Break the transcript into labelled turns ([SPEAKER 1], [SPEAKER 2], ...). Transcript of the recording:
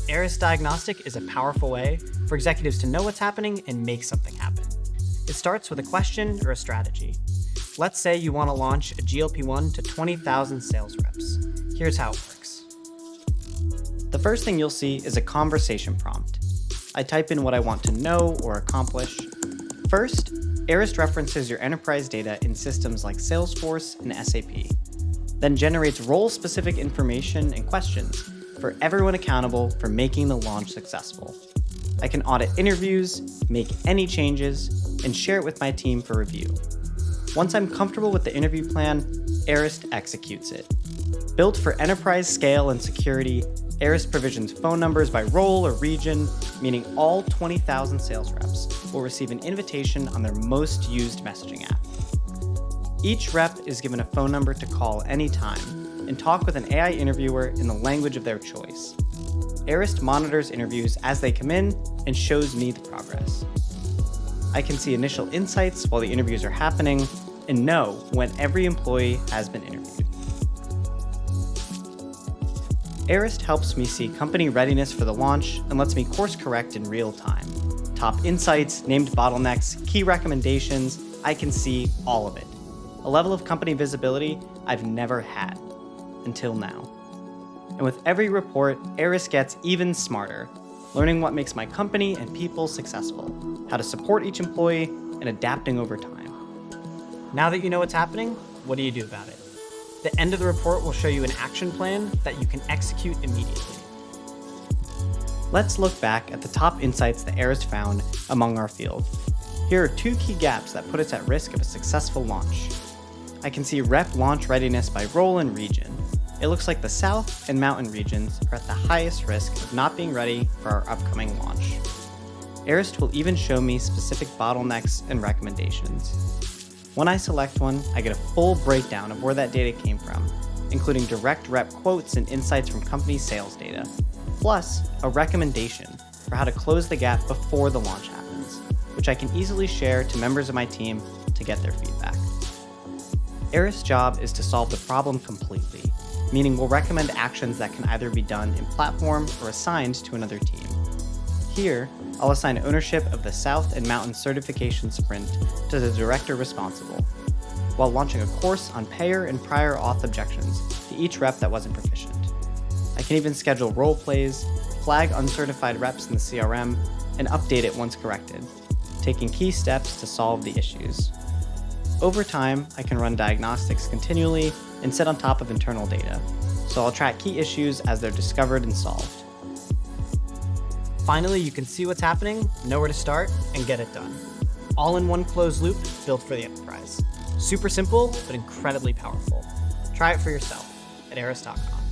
[SPEAKER 1] Arist Diagnostic is a powerful way for executives to know what's happening and make something happen. It starts with a question or a strategy. Let's say you want to launch a GLP-1 to 20,000 sales reps. Here's how it works. The first thing you'll see is a conversation prompt. I type in what I want to know or accomplish. First, Arist references your enterprise data in systems like Salesforce and SAP, then generates role-specific information and questions for everyone accountable for making the launch successful. I can audit interviews, make any changes, and share it with my team for review. Once I'm comfortable with the interview plan, Arist executes it. Built for enterprise scale and security, Arist provisions phone numbers by role or region, meaning all 20,000 sales reps will receive an invitation on their most used messaging app. Each rep is given a phone number to call anytime and talk with an AI interviewer in the language of their choice. Arist monitors interviews as they come in and shows me the progress. I can see initial insights while the interviews are happening and know when every employee has been interviewed. Arist helps me see company readiness for the launch and lets me course correct in real time. Top insights, named bottlenecks, key recommendations, I can see all of it. A level of company visibility I've never had until now. And with every report, Arist gets even smarter, learning what makes my company and people successful, how to support each employee, and adapting over time. Now that you know what's happening, what do you do about it? The end of the report will show you an action plan that you can execute immediately. Let's look back at the top insights that Arist found among our field. Here are 2 key gaps that put us at risk of a successful launch. I can see rep launch readiness by role and region. It looks like the South and Mountain regions are at the highest risk of not being ready for our upcoming launch. Arist will even show me specific bottlenecks and recommendations. When I select one, I get a full breakdown of where that data came from, including direct rep quotes and insights from company sales data, plus a recommendation for how to close the gap before the launch happens, which I can easily share to members of my team to get their feedback. Arist's job is to solve the problem completely, meaning we'll recommend actions that can either be done in platform or assigned to another team. Here, I'll assign ownership of the South and Mountain certification sprint to the director responsible, while launching a course on payer and prior auth objections to each rep that wasn't proficient. I can even schedule role plays, flag uncertified reps in the CRM, and update it once corrected, taking key steps to solve the issues. Over time, I can run diagnostics continually and sit on top of internal data, so I'll track key issues as they're discovered and solved. Finally, you can see what's happening, know where to start, and get it done. All in one closed loop built for the enterprise. Super simple, but incredibly powerful. Try it for yourself at arist.com.